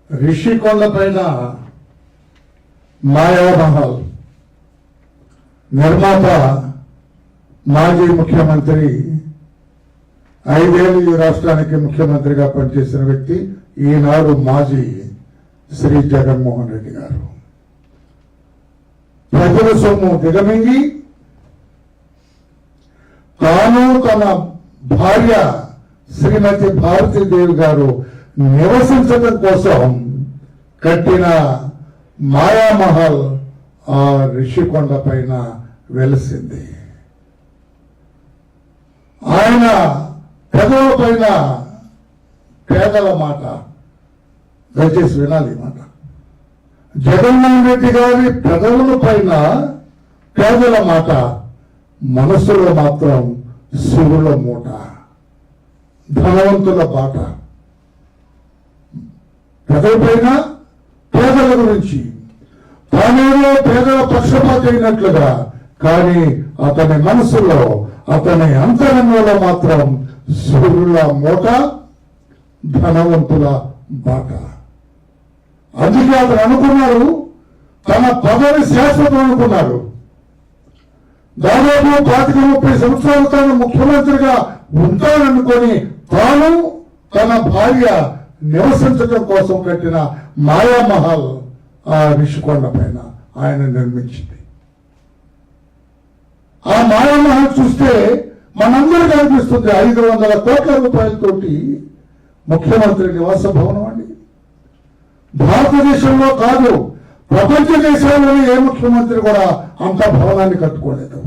రిషికొండ పైన మాయామహల్ నిర్మాత మాజీ ముఖ్యమంత్రి 5 ఏళ్ళు ఈ రాష్ట్రానికి ముఖ్యమంత్రిగా పనిచేసిన వ్యక్తి ఈనాడు మాజీ శ్రీ జగన్మోహన్ రెడ్డి గారు ప్రజల సొమ్ము దిగమింగి తాను తన భార్య శ్రీమతి భారతీదేవి గారు నివసించడం కోసం కట్టిన మాయామహల్ ఆ రిషికొండ పైన వెలిసింది. ఆయన పెదవుల పైన పేదల మాట, దయచేసి వినాలి మాట. జగన్మోహన్ రెడ్డి గారి పెదవుల పైన పేదల మాట, మనసులో మాత్రం శివుల మూట, ధనవంతుల బాట. పెదవి పైన పేదల గురించి, తానేదో పేదల పక్షపాతి అయినట్లుగా, కానీ అతని మనసులో, అతని అంతరంగంలో మాత్రం శివుల మూట, ధనవంతుల బాట. అందుకే అతను అనుకున్నాడు తన పదవి శాశ్వతం అనుకున్నాడు. దాదాపు 25-30 సంవత్సరాలు తాను ముఖ్యమంత్రిగా ఉంటాననుకొని తాను తన భార్య నివసించడం కోసం కట్టిన మాయామహల్ ఆ రిషికొండ పైన ఆయన నిర్మించింది. ఆ మాయామహల్ చూస్తే మనందరికీ అనిపిస్తుంది 500 కోట్ల రూపాయలతోటి ముఖ్యమంత్రి నివాస భవనం అండి. భారతదేశంలో కాదు, ప్రపంచ దేశాల్లోనే ఏ ముఖ్యమంత్రి కూడా అంత భవనాన్ని కట్టుకోలేదు.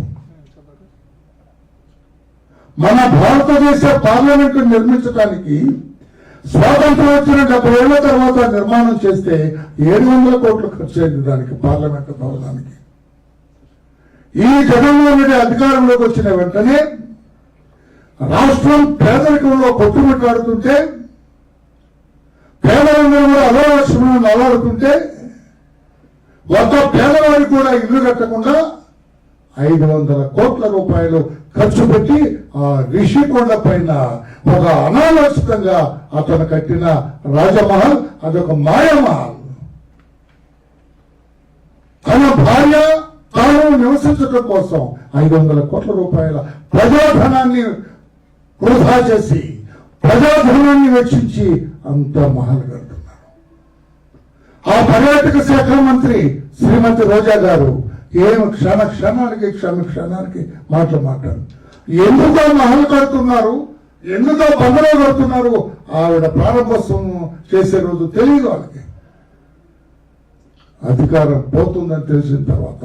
మన భారతదేశ పార్లమెంటు నిర్మించడానికి స్వాతంత్రం వచ్చిన 70 ఏళ్ల తర్వాత నిర్మాణం చేస్తే 700 కోట్లు ఖర్చు అయింది దానికి, పార్లమెంటు భవనానికి. ఈ జగన్మోహన్ రెడ్డి అధికారంలోకి వచ్చిన వెంటనే రాష్ట్రం పేదరికంలో కొట్టుమిట్టాడుతుంటే, పేదలందరూ కూడా అలవాటు అలవాడుతుంటే, ఒక్క పేదవారికి కూడా ఇల్లు కట్టకుండా 500 కోట్ల రూపాయలు ఖర్చు పెట్టి ఆ రిషికొండ పైన ఒక అనాలోచితంగా అతను కట్టిన రాజమహల్, అదొక మాయమహల్. తన భార్య తాను నివసించడం కోసం 500 కోట్ల రూపాయల ప్రజాధనాన్ని వృధా చేసి, ప్రజాధనాన్ని వెచ్చించి అంత మహల్ కడుతున్నారు. ఆ పర్యాటక శాఖ మంత్రి శ్రీమతి రోజా గారు క్షణానికి మాట్లాడు ఎందుకో మహల్ కడుతున్నారు, ఎందుకో బంగళా కడుతున్నారు, ఆవిడ ప్రారంభోత్సవం చేసే రోజు తెలియదు వాళ్ళకి. అధికారం పోతుందని తెలిసిన తర్వాత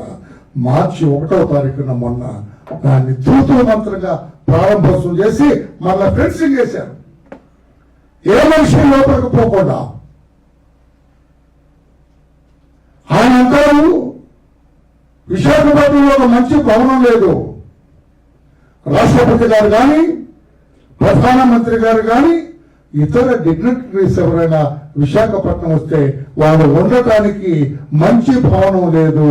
మార్చి 1వ తారీఖున మొన్న దాన్ని తూతూ మంత్రంగా ప్రారంభోత్సవం చేసి మళ్ళా ఫెన్సింగ్ చేశారు, ఏ మనిషి లోపలికి పోకుండా. ఆయన అంటారు విశాఖపట్నంలో ఒక మంచి భవనం లేదు, రాష్ట్రపతి గారు కానీ, ప్రధానమంత్రి గారు కానీ, ఇతర డిగ్నిటరీస్ ఎవరైనా విశాఖపట్నం వస్తే వాళ్ళు ఉండటానికి మంచి భవనం లేదు,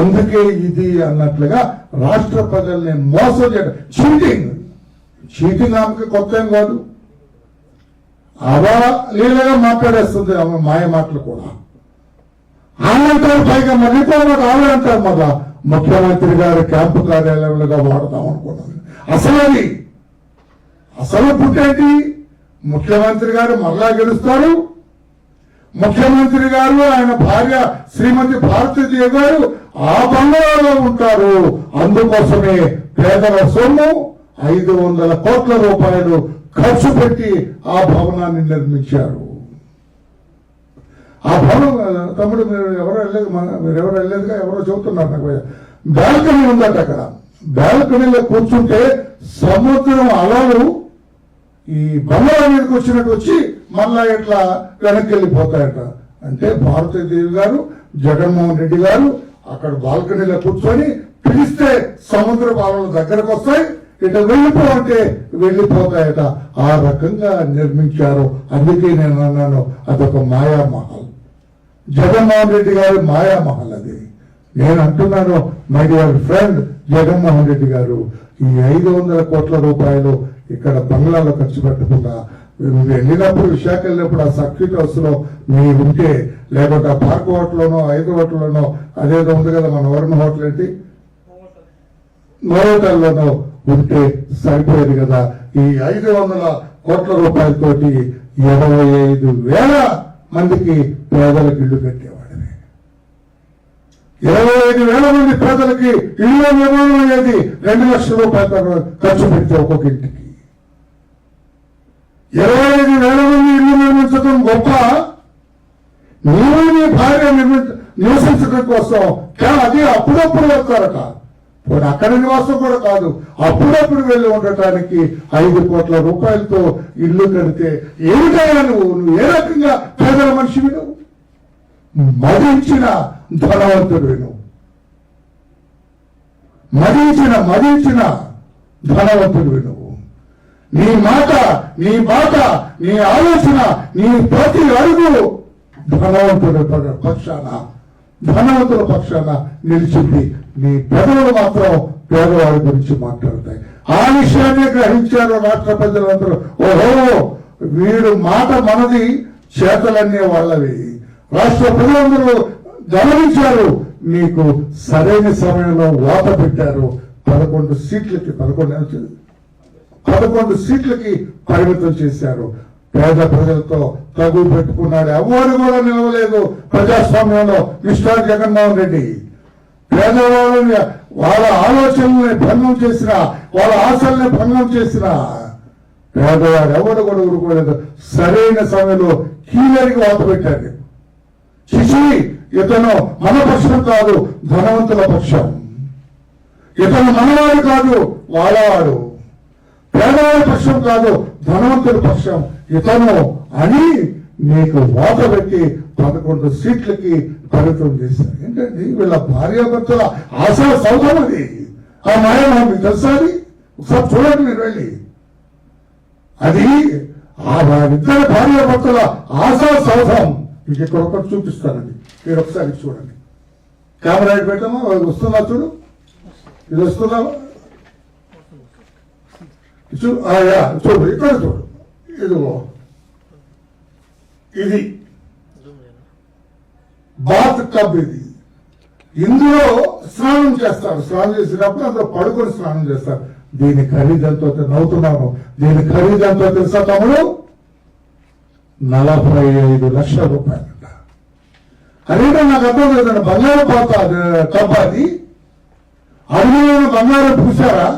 అందుకే ఇది అన్నట్లుగా రాష్ట్ర ప్రజల్ని మోసం చేయడం. చీటింగ్ ఆమెకి కొత్త ఏం కాదు, అవలీలగా మాట్లాడేస్తుంది ఆమె మాయ మాటలు కూడా. ఆమె అంటారు, పైగా మళ్ళీ ఆమె అంటారు మళ్ళా ముఖ్యమంత్రి గారు క్యాంపు కార్యాలయంలో వాడదాం అనుకున్నది. అసలు పుట్టేంటి, ముఖ్యమంత్రి గారు మళ్ళా గెలుస్తారు, ముఖ్యమంత్రి గారు ఆయన భార్య శ్రీమతి భారతీదేవి గారు ఆ బంగళాలో ఉంటారు. అందుకోసమే పేదల సొమ్ము 500 కోట్ల రూపాయలు ఖర్చు పెట్టి ఆ భవనాన్ని నిర్మించారు. ఆ భవనం తమ్ముడు మీరు ఎవరు వెళ్ళలేదుగా, ఎవరో చెబుతున్నారు నాకు. బాల్కనీ ఉందట అక్కడ, బాల్కనీలో కూర్చుంటే సముద్రం అలలు ఈ బంగాళా మీదకి వచ్చినట్టు వచ్చి మళ్ళా ఇట్లా వెనక్కి వెళ్ళిపోతాయట. అంటే భారతీదేవి గారు, జగన్మోహన్ రెడ్డి గారు అక్కడ బాల్కనీలో కూర్చొని పిలిస్తే సముద్ర అలలు దగ్గరకు వస్తాయి, ఇటు వెళ్ళిపోతే వెళ్ళిపోతాయట. ఆ రకంగా నిర్మించారు. అందుకే నేను అన్నాను అదొక మాయామహల్, జగన్మోహన్ రెడ్డి గారి మాయామహల్ అది. నేను అంటున్నాను my dear friend Jaganmohan Reddy గారు, ఈ 500 కోట్ల రూపాయలు ఇక్కడ బంగ్లాలో ఖర్చు పెట్టకుండా వెళ్ళినప్పుడు విశాఖ వెళ్ళినప్పుడు ఆ సర్క్యూట్ హౌస్ లో మీరు ఉంటే, లేకపోతే ఆ పార్క్ హోటల్లోనో హోటల్లోనో అదేదో ఉంది కదా మన వరుణ్ హోటల్ ఏంటి హోటల్లోనో ఉంటే సరిపోయేది కదా. ఈ 500 కోట్ల రూపాయలతోటి 25,000 మందికి పేదలకు ఇల్లు కట్టేవాడిని. 25,000 మంది పేదలకి ఇల్లు నిర్మాణం అయ్యేది. 2 లక్షల రూపాయలు ఖర్చు పెడితే ఒక్కొక్క ఇంటికి 25,000 మంది ఇల్లు నిర్మించడం గొప్ప. నీవు నీ భార్య నివసించడం కోసం అది అప్పుడప్పుడు వెళ్తారట. పోనీ అక్కడ నివాసం కూడా కాదు, అప్పుడప్పుడు వెళ్ళి ఉండటానికి 5 కోట్ల రూపాయలతో ఇల్లు కడితే ఏమిటైనా నువ్వు ఏ రకంగా పేదల మనిషివి? నువ్వు మదించిన ధనవంతుడివి. నువ్వు మదించిన ధనవంతుడివి. నువ్వు నీ మాట, నీ బాట, నీ ఆలోచన, నీ ప్రతి అడుగు ధనవంతుల పక్షాన నిలిచింది. నీ పెదవులు మాత్రం పేదవాడి గురించి మాట్లాడతాయి. ఆ విషయాన్ని గ్రహించారు రాష్ట్ర ప్రజలందరూ. ఓహో, వీడు మాట మనది, చేతలన్నీ వాళ్ళవి. రాష్ట్ర ప్రజలందరూ గమనించారు. మీకు సరైన సమయంలో వాత పెట్టారు. 11 సీట్లకి పరిమితం చేశారు. పేద ప్రజలతో తగు పెట్టుకున్నాడు. ఎవరు కూడా నిలవలేదు ప్రజాస్వామ్యంలో. మిస్టర్ జగన్మోహన్ రెడ్డి పేదవాళ్ళని, వాళ్ళ ఆలోచనల్ని భంగం చేసిన, వాళ్ళ ఆశల్ని భంగం చేసిన పేదవాడు ఎవరు కూడా ఊరుకోలేదు. సరైన సమయంలో కీలరికి వాత పెట్టాడు. చిచి, ఇతను మన పక్షం కాదు, ధనవంతుల పక్షం. ఇతను మనవాడు కాదు, వాళ్ళవాడు. పేదవాడి పక్షం కాదు, ధనవంతుల పక్షం ఇతను అని నీకు వాత పెట్టి 11 సీట్లకి పరిమితం చేశారు. ఏంటండి వీళ్ళ భార్యాభర్తల ఆశా సౌధం అది. ఆ మాయమా మీకు తెలుసా? అది ఒకసారి చూడండి మీరు వెళ్ళి. అది ఆ ఇద్దరు భార్యాభర్తల ఆశా సౌధం. మీకు ఇక్కడ ఒకటి చూపిస్తానండి, మీరు ఒకసారి చూడండి. కెమెరా పెట్టామా? వస్తుందా? చూడు, ఇది వస్తుందా? చూడు, ఇక్కడ చూడు. ఇదిగో ఇది బాత్ టబ్. ఇది ఇందులో స్నానం చేస్తారు. స్నానం చేసినప్పుడు అందులో పడుకొని స్నానం చేస్తారు. దీని ఖరీదంతో నవ్వుతున్నాను. దీని ఖరీదంతో తెలుసా తమ్ముడు? 45 లక్షల రూపాయలంట. అదేంటో నాకు అర్థం లేదండి. బంగారం పాత టబ్ అది. అడుగులో ఉన్న బంగారం పూసారా?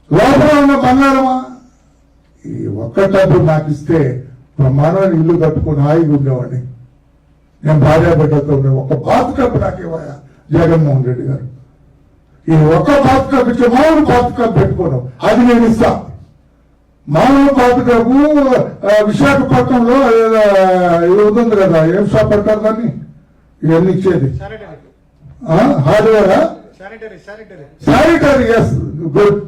లోపల ఉన్న బంగారమా? ఈ ఒక్క టబ్బు నాకు ఇస్తే బ్రహ్మాండమైన ఇల్లు కట్టుకుని హాయిగా ఉండేవాడిని. నేను భార్యాభర్తతో ఒక బాత్ టబ్ నాకు ఇవ్వయా జగన్మోహన్ రెడ్డి గారు. ఈ ఒక్క బాత్ టబ్ ఇచ్చే మామూలు బాత్ టబ్ పెట్టుకోను, అది నేను ఇస్తా. మామూలు బాత్ టబ్ విశాఖపట్నంలో ఇది ఉంటుంది కదా, ఏం షాప్ అంటారు దాన్ని, ఇవన్నీ ఇచ్చేది హార్డ్వేరా, శానిటరీ. Yes, good.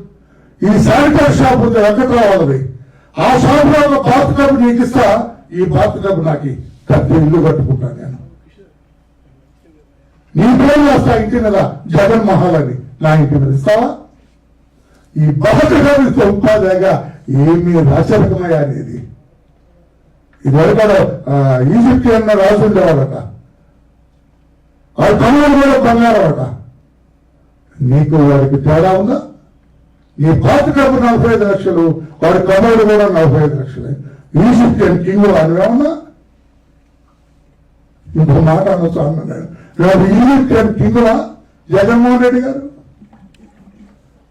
ఈ శానిటరీ షాప్ ఉంది వెంకట్రావు. ఆ షాప్ లో ఒక బాత్ టబ్ నీకు ఇస్తా. ఈ బాత్ టబ్ నాకు పెద్ద ఇల్లు కట్టుకుంటాను నేను. నీ పేరు వస్తా ఇంటి మీద జగన్ మహల్ అని, నా ఇంటి మీద ఇస్తావా? ఈ బాత్ టబ్ ఇస్తే ఉపాధిగా ఏమీ రాచరికమయ్యా అనేది. ఇదివరకు ఈజిప్టియన్ రాజు ఉండేవాడట. వాడి కమలు కూడా బంగారం అట. నీకు వాడికి తేడా ఉందా? నీ బాత్ టబ్ 45 లక్షలు, వాడి కమలు కూడా 45 లక్షలే. ఈజిప్టియన్ కింగ్ అనువేమన్నా ఇంకో మాట అనొచ్చు అన్నాడు. ఈజిప్టియన్ కింగ్వా జగన్మోహన్ రెడ్డి గారు?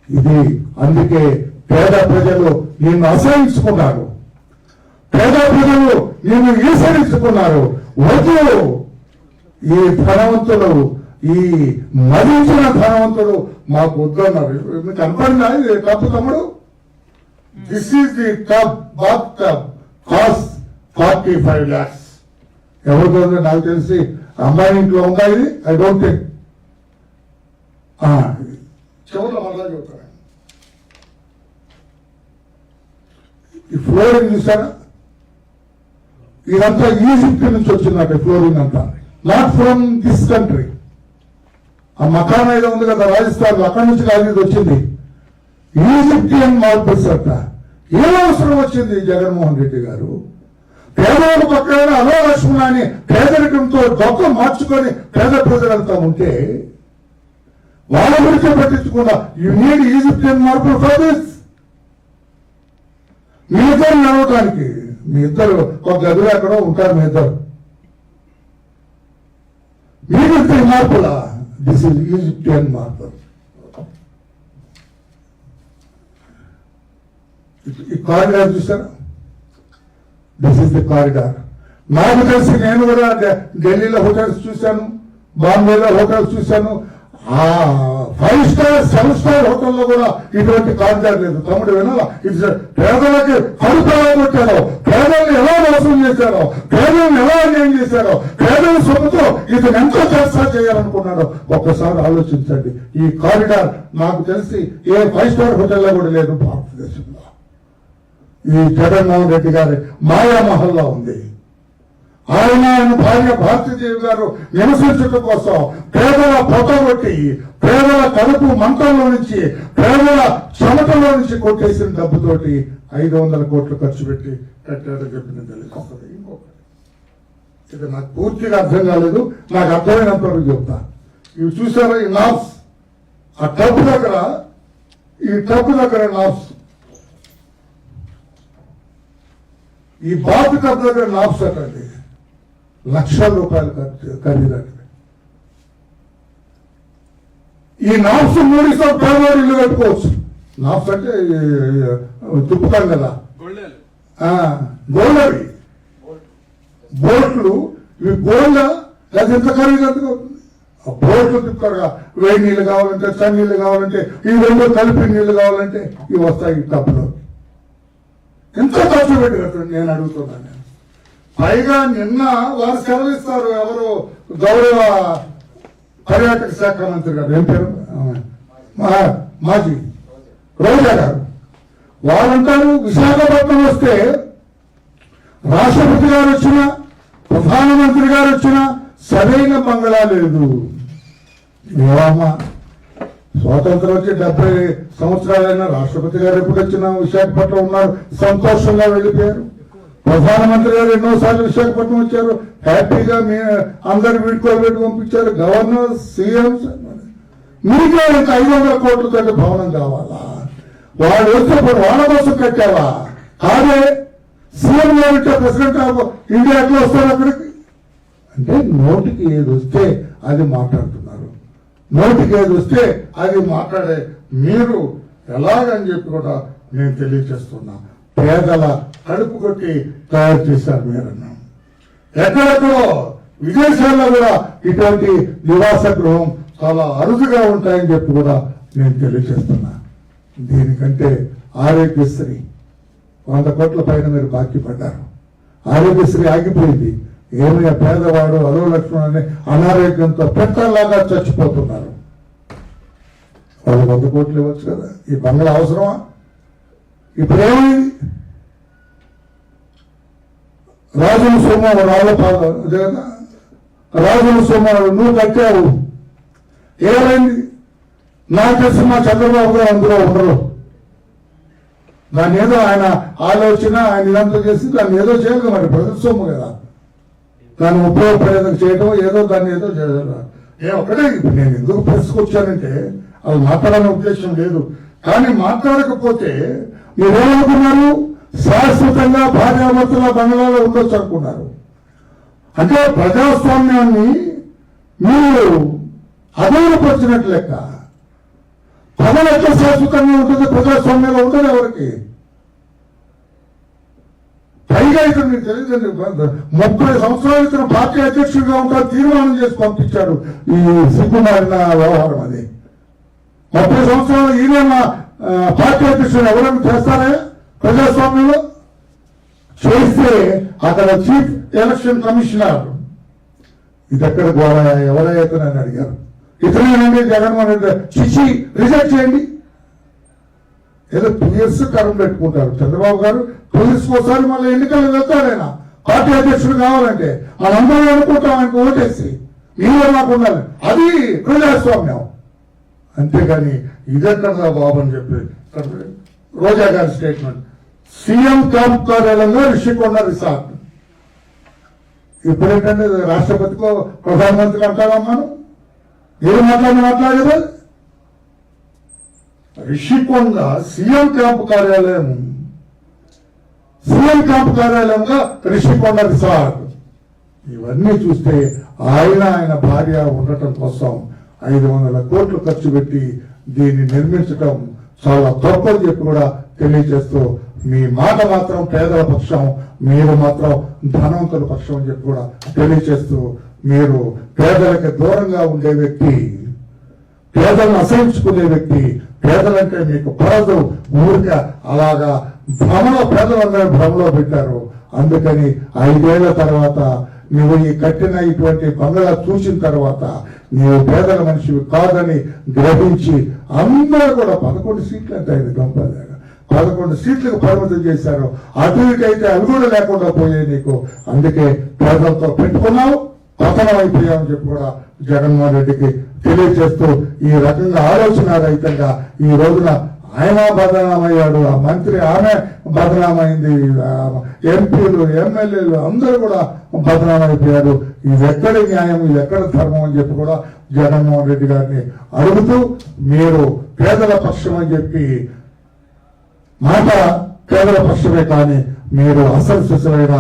ఇది అందుకే పేద ప్రజలు నిన్ను అసహించుకున్నారు. పేద ప్రజలు నిన్ను ఈసరించుకున్నారు. వద్దు, ఈ ధనవంతులు, ఈ మదించిన ధనవంతులు మాకు వద్దన్నారు. మీకు కనపడిందా ఇది టబ్ తమ్ముడు? This is the tub, bath tub, cost 45 lakhs. ఎవరితో నాకు తెలిసి అమ్మాయి ఇంట్లో ఉందా ఇది? I don't think. చెవుల్లో మళ్ళా చెబుతాను. ఈ ఫ్లోరింగ్ చూసారా? ఇదంతా ఈజిప్ట్ నుంచి వచ్చిందంటే ఫ్లోరింగ్ అంతా, నాట్ ఫ్రమ్ దిస్ కంట్రీ. ఆ మకాన్ ఏదో ఉంది కదా రాజస్థాన్, అక్కడి నుంచి కాదు ఇది వచ్చింది. ఈజిప్టియన్ మార్బుల్స్ అంట. ఏం అవసరం వచ్చింది జగన్మోహన్ రెడ్డి గారు? పేదవాళ్ళ పక్కన అలో లక్ష్మణ అని పేదరికంతో డొక్క మార్చుకొని పేద ప్రజలంతా ఉంటే వాళ్ళ గురించి పట్టించకుండా you need Egyptian marble for this. మీ ఇద్దరు నడవటానికి మీ ఇద్దరు ఒక గదిలో ఎక్కడో ఉంటారు. మీ ఇద్దరు మీకంటే మార్పులా? This is Egyptian marble. ఈ కారిడార్ చూసారా? This is the corridor. నాకు తెలిసి నేను కూడా ఢిల్లీలో హోటల్స్ చూశాను, బాంబేలో హోటల్స్ చూశాను. ఆ 5 స్టార్ 7 స్టార్ హోటల్లో కూడా ఇటువంటి కారిడార్ లేదు. తమ్ముడు వినాలా? ఇది పేదలకి కడుపు ఎలా కొట్టారో, పేదల్ని ఎలా మోసం చేశారో, పేదలను ఎలా అన్యాయం చేశారో, పేదల సొమ్ముతో ఇతను ఎంతో చర్చ చేయాలనుకున్నాడో ఒక్కసారి ఆలోచించండి. ఈ కారిడార్ నాకు తెలిసి ఏ 5 స్టార్ హోటల్లో కూడా లేదు భారతదేశంలో. ఈ జగన్మోహన్ రెడ్డి గారి మాయామహల్లో ఉంది. ఆయన భార్య భారతీదేవి గారు నివసించడం కోసం పేదల పొట్టగొట్టి, పేదల కడుపు మంటల్లో నుంచి, పేదల చెమటలో నుంచి కొట్టేసిన డబ్బుతోటి 500 కోట్లు ఖర్చు పెట్టి కట్టారని చెప్పిన తెలుస్తుంది. ఇంకొకటి ఇది నాకు పూర్తిగా అర్థం కాలేదు, నాకు అర్థమైనంత వరకు చెప్తా. ఇవి చూసారా ఈ నాప్స్? ఆ టబ్బు దగ్గర, ఈ టబ్బు దగ్గర నాప్స్, ఈ బాతు టబ్బు దగ్గర నాప్స్ అటండి లక్షల రూపాయలు ఖరీదండి. ఈ నాప్స్ 3 పేదవాడు ఇల్లు కట్టుకోవచ్చు. నాప్స్ అంటే తిప్పుతాం కదా, గోల్డవి బోట్లు. ఇవి గోల్డ్ అది ఎంత ఖరీదు అవుతుంది? ఆ బోట్లు తిప్పుతారుగా. వేడి నీళ్ళు కావాలంటే, చన్నీళ్ళు కావాలంటే, ఈ 2 కలిపి నీళ్లు కావాలంటే ఇవి వస్తాయి టబ్బులో. ఎంత ఖర్చు పెట్టి కట్టండి నేను అడుగుతున్నాను. పైగా నిన్న వారు సెలవిస్తారు, ఎవరు గౌరవ పర్యాటక శాఖ మంత్రి గారు, ఏం పేరు, మాజీ రోజా గారు, వారంటారు విశాఖపట్నం వస్తే రాష్ట్రపతి గారు వచ్చినా, ప్రధానమంత్రి గారు వచ్చినా సరైన బంగళా లేదు. ఏమమ్మా, స్వాతంత్రం వచ్చి 70 సంవత్సరాలైనా రాష్ట్రపతి గారు ఎప్పుడు వచ్చినా విశాఖపట్నం ఉన్నారు, సంతోషంగా వెళ్ళిపోయారు. ప్రధానమంత్రి గారు ఎన్నోసార్లు విశాఖపట్నం వచ్చారు, హ్యాపీగా మీ అందరు వీడుకోబెట్టి పంపించారు. గవర్నర్, సీఎం, మీకే ఇంకా 500 కోట్లతో భవనం కావాలా? వాళ్ళు వచ్చేప్పుడు వాళ్ళ కోసం కట్టావా? కాదే, సీఎం గారు ప్రెసిడెంట్ ఆఫ్ ఇండియా ఎట్లా వస్తారు అక్కడికి? అంటే నోటికి ఏది వస్తే అది మాట్లాడుతున్నారు. నోటికి ఏది వస్తే అది మాట్లాడే మీరు ఎలాగని చెప్పి కూడా నేను తెలియజేస్తున్నా. పేదల కడుపు కొట్టి తయారు చేశారు మీరన్నా. ఎక్కడెక్కడో విదేశాల్లో కూడా ఇటువంటి నివాస గృహం చాలా అరుదుగా ఉంటాయని చెప్పి కూడా నేను తెలియజేస్తున్నా. దీనికంటే ఆరోగ్యశ్రీ 100 కోట్ల పైన మీరు బాకీ పడ్డారు. ఆరోగ్యశ్రీ ఆగిపోయింది. ఏమైనా పేదవాడు అలో లక్ష్మణ అనే అనారోగ్యంతో పెట్టలాగా చచ్చిపోతున్నారు. వాళ్ళు 100 కోట్లు ఇవ్వచ్చు కదా. ఈ బంగ్లా అవసరమా? ఇప్పుడు ఏమైంది? రాజుల సొమ్ము రాళ్ళ రాజుల సొమ్ము నువ్వు కట్టావు, ఏమైంది? నాకు తెలిసి మా చంద్రబాబు గారు అందులో ఉండరు. దాన్ని ఏదో ఆయన ఆలోచన, ఆయన ఇదంతా చేసి దాన్ని ఏదో చేయాలి. మరి ప్రజల సొమ్ము కదా, దాన్ని ఉపయోగపడేందుకు చేయడం, ఏదో దాన్ని ఏదో చేయాలి. ఒకటే ఇప్పుడు నేను ఎందుకు ప్రెస్కొచ్చానంటే అది మాట్లాడాలనే ఉద్దేశం లేదు. కానీ మాట్లాడకపోతే మీరేమనుకున్నారు? శాశ్వతంగా భార్యాభర్తల బంగ్లాలో ఉండొచ్చు అనుకున్నారు. అంటే ప్రజాస్వామ్యాన్ని మీరు అధైర్యపరిచినట్లు లెక్క. పదవి ఎట్లా శాశ్వతంగా ఉంటుంది? ప్రజాస్వామ్యంలో ఉండదు ఎవరికి. పైగా ఇక్కడ మీకు తెలియదండి, 30 సంవత్సరాల క్రితం పార్టీ అధ్యక్షుడిగా ఉంటారు, తీర్మానం చేసి పంపించాడు ఈ సిగ్గుమారిన వ్యవహారం. అది 30 సంవత్సరాలు ఈయన పార్టీ అధ్యక్షుడు ఎవరైనా చేస్తారా ప్రజాస్వామ్యంలో? చేస్తే అక్కడ చీఫ్ ఎలక్షన్ కమిషనర్ ఇది ఎక్కడ గోవా ఎవరైతే నన్ను అడిగారు, ఇతనేనండి జగన్మోహన్ రెడ్డి, చిచి రిజెక్ట్ చేయండి. ఏదో 2 years టర్మ్ పెట్టుకుంటారు చంద్రబాబు గారు. 2 years ఒకసారి మళ్ళీ ఎన్నికలు వెళ్తాడైనా పార్టీ అధ్యక్షుడు కావాలంటే. మనందరం అనుకుంటాం ఆయనకు ఓటేసి మీరు నాకు ఉండాలి. అది ప్రజాస్వామ్యం. అంతేగాని ఇదెక్కడ బాబు అని చెప్పి రోజా గారి స్టేట్మెంట్ సీఎం క్యాంప్ కార్యాలయంలో రిషికొండ రిసార్ట్. ఇప్పుడేంటంటే రాష్ట్రపతికో ప్రధానమంత్రికి అంటామన్నాను, ఏం మాట్లాడేది. రిషికొండ సీఎం క్యాంప్ కార్యాలయంగా రిషికొండ రిసార్ట్. ఇవన్నీ చూస్తే ఆయన భార్య ఉండటం కోసం 500 కోట్లు ఖర్చు పెట్టి దీన్ని నిర్మించడం చాలా తప్పని చెప్పి కూడా తెలియజేస్తూ, మీ మాట మాత్రం పేదల పక్షం, మీరు మాత్రం ధనవంతుల పక్షం అని చెప్పి కూడా తెలియజేస్తూ, మీరు పేదలకు దూరంగా ఉండే వ్యక్తి, పేదలను అసహించుకునే వ్యక్తి, పేదలంటే మీకు పడదు, ఊరిగా అలాగా పేదలందరూ భ్రమలో పెట్టారు. అందుకని 5 ఏళ్ల తర్వాత నువ్వు ఈ కట్టిన ఇటువంటి బంగ్లా చూసిన తర్వాత నీవు పేదల మనిషివి కాదని గ్రహించి అందరూ కూడా 11 సీట్లు అంటే ఆయన గంపలేగా 11 సీట్లకు పరిమితం చేశారు. అటు ఇటు అయితే అవి కూడా లేకుండా పోయాయి నీకు. అందుకే పేదలతో పెట్టుకున్నావు, పతనం అయిపోయావని చెప్పి కూడా జగన్మోహన్ రెడ్డికి తెలియజేస్తూ, ఈ రకంగా ఆలోచన రహితంగా ఈ రోజున ఆయన బదనామయ్యాడు, ఆ మంత్రి ఆమె బదనామైంది, ఎంపీలు ఎమ్మెల్యేలు అందరూ కూడా బదనామైపోయారు. ఇది ఎక్కడి న్యాయం, ఇది ఎక్కడ ధర్మం అని చెప్పి కూడా జగన్మోహన్ రెడ్డి గారిని అడుగుతూ, మీరు పేదల పక్షం అని చెప్పి మాట పేదల పక్షమే కానీ మీరు అసలు శిశులైన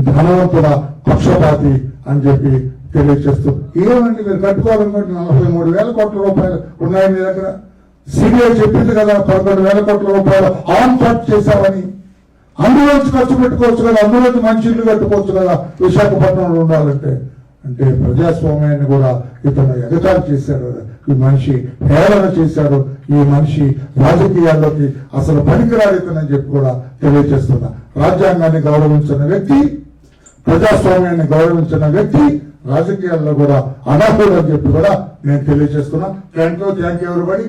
ధనవంతుల పక్షపాతి అని చెప్పి తెలియజేస్తూ, ఏమండి మీరు కట్టుకోవాలనుకుంటే 43,000 కోట్ల రూపాయలు ఉన్నాయి మీ దగ్గర. సిబిఐ చెప్పింది కదా 11,000 కోట్ల రూపాయలు ఆన్ ఫండ్ చేశామని. అందులోంచి ఖర్చు పెట్టుకోవచ్చు కదా, అందులోంచి మంచి ఇల్లు కట్టుకోవచ్చు కదా విశాఖపట్నంలో ఉండాలంటే. అంటే ప్రజాస్వామ్యాన్ని కూడా ఇతను ఎగతాళి చేశారు, ఈ మనిషి హేళన చేశారు, ఈ మనిషి రాజకీయాల్లోకి అసలు పనికిరాడు ఇతనని చెప్పి కూడా తెలియజేస్తున్నా. రాజ్యాంగాన్ని గౌరవించిన వ్యక్తి, ప్రజాస్వామ్యాన్ని గౌరవించిన వ్యక్తి రాజకీయాల్లో కూడా అనర్హుడు అని చెప్పి కూడా నేను తెలియజేస్తున్నా. Thank you everybody.